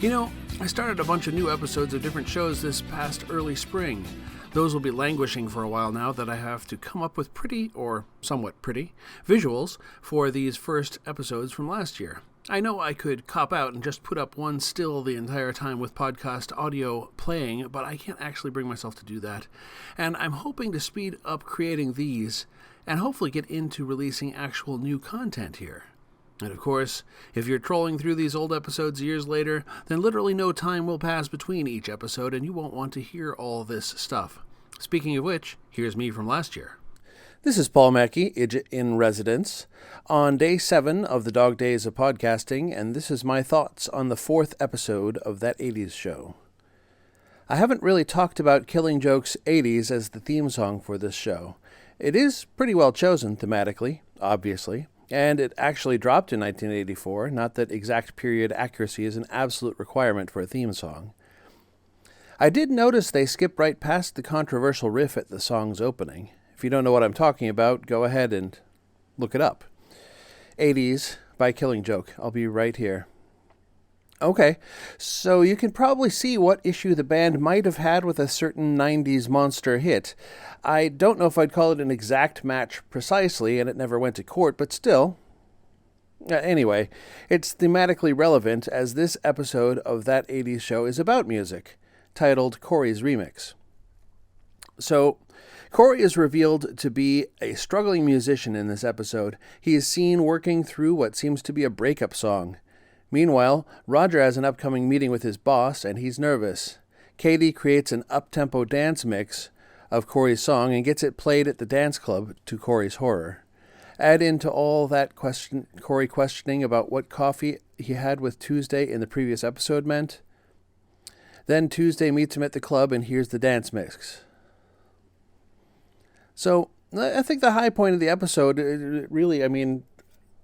You know, I started a bunch of new episodes of different shows this past early spring. Those will be languishing for a while now that I have to come up with pretty, or somewhat pretty, visuals for these first episodes from last year. I know I could cop out and just put up one still the entire time with podcast audio playing, but I can't actually bring myself to do that. And I'm hoping to speed up creating these and hopefully get into releasing actual new content here. And of course, if you're trolling through these old episodes years later, then literally no time will pass between each episode and you won't want to hear all this stuff. Speaking of which, here's me from last year. This is Paul Mackey, Idjit in residence, on day 7 of the Dog Days of Podcasting, and this is my thoughts on the 4th episode of That 80's Show. I haven't really talked about Killing Joke's 80's as the theme song for this show. It is pretty well chosen thematically, obviously, and it actually dropped in 1984, not that exact period accuracy is an absolute requirement for a theme song. I did notice they skip right past the controversial riff at the song's opening. If you don't know what I'm talking about, go ahead and look it up. 80's by Killing Joke. I'll be right here. Okay, so you can probably see what issue the band might have had with a certain 90s monster hit. I don't know if I'd call it an exact match precisely, and it never went to court, but still. Anyway, it's thematically relevant as this episode of That 80's Show is about music, titled Corey's Remix. So, Corey is revealed to be a struggling musician in this episode. He is seen working through what seems to be a breakup song. Meanwhile, Roger has an upcoming meeting with his boss, and he's nervous. Katie creates an up-tempo dance mix of Corey's song and gets it played at the dance club to Corey's horror. Add into all that Corey questioning about what coffee he had with Tuesday in the previous episode meant. Then Tuesday meets him at the club and hears the dance mix. So, I think the high point of the episode, really,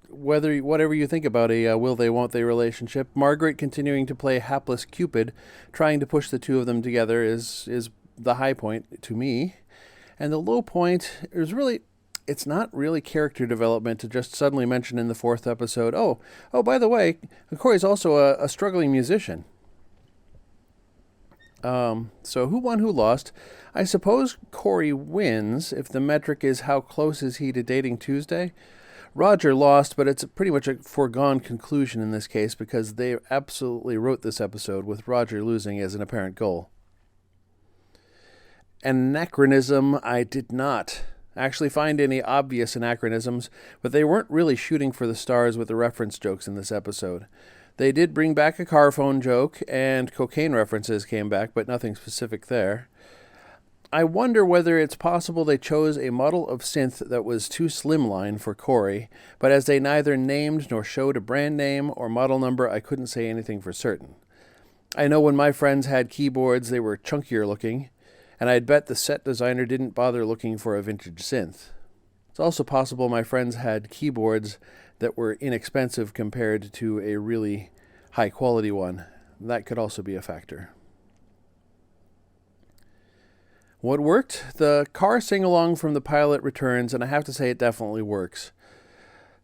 whatever you think about a will they, won't they relationship, Margaret continuing to play hapless Cupid, trying to push the two of them together is the high point to me. And the low point is really, it's not really character development to just suddenly mention in the 4th episode, oh, by the way, Corey's also a struggling musician. So who won, who lost? I suppose Corey wins if the metric is how close is he to dating Tuesday. Roger lost, but it's pretty much a foregone conclusion in this case because they absolutely wrote this episode with Roger losing as an apparent goal. Anachronism, I did not actually find any obvious anachronisms, but they weren't really shooting for the stars with the reference jokes in this episode. They did bring back a car phone joke, and cocaine references came back, but nothing specific there. I wonder whether it's possible they chose a model of synth that was too slimline for Corey, but as they neither named nor showed a brand name or model number, I couldn't say anything for certain. I know when my friends had keyboards, they were chunkier looking, and I'd bet the set designer didn't bother looking for a vintage synth. It's also possible my friends had keyboards that were inexpensive compared to a really high-quality one. That could also be a factor. What worked? The car sing-along from the pilot returns, and I have to say it definitely works.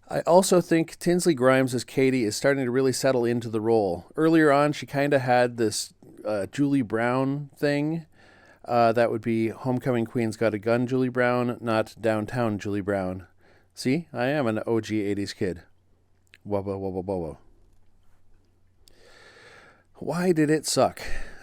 I also think Tinsley Grimes as Katie is starting to really settle into the role. Earlier on, she kind of had this Julie Brown thing. That would be Homecoming Queen's Got a Gun Julie Brown, not Downtown Julie Brown. See, I am an OG 80s kid. Wubba, wubba, wubba. Why did it suck?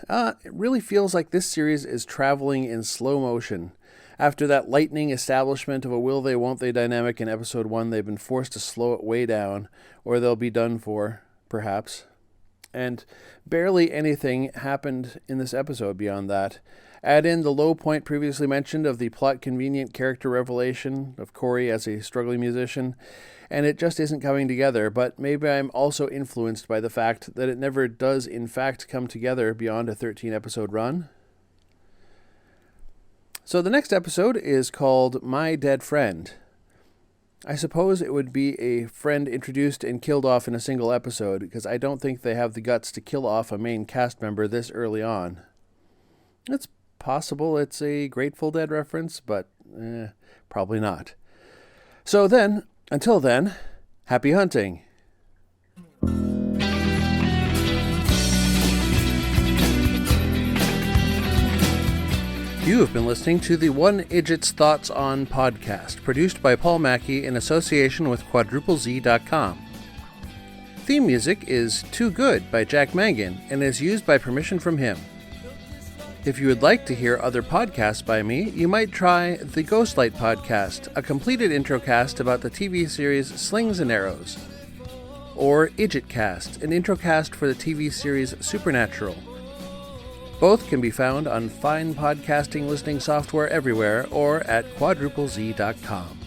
It really feels like this series is traveling in slow motion. After that lightning establishment of a will they, won't they dynamic in episode 1, they've been forced to slow it way down, or they'll be done for, perhaps. And barely anything happened in this episode beyond that. Add in the low point previously mentioned of the plot-convenient character revelation of Corey as a struggling musician, and it just isn't coming together, but maybe I'm also influenced by the fact that it never does in fact come together beyond a 13-episode run. So the next episode is called My Dead Friend. I suppose it would be a friend introduced and killed off in a single episode, because I don't think they have the guts to kill off a main cast member this early on. It's possible it's a Grateful Dead reference, but probably not. So then, until then, happy hunting. You have been listening to the One Idjit's Thoughts On podcast, produced by Paul Mackey in association with quadruplez.com. Theme music is Too Good by Jack Mangan and is used by permission from him. If you would like to hear other podcasts by me, you might try the Ghostlight podcast, a completed intro cast about the TV series Slings and Arrows, or Idjit Cast, an intro cast for the TV series Supernatural. Both can be found on fine podcasting listening software everywhere or at quadruplez.com.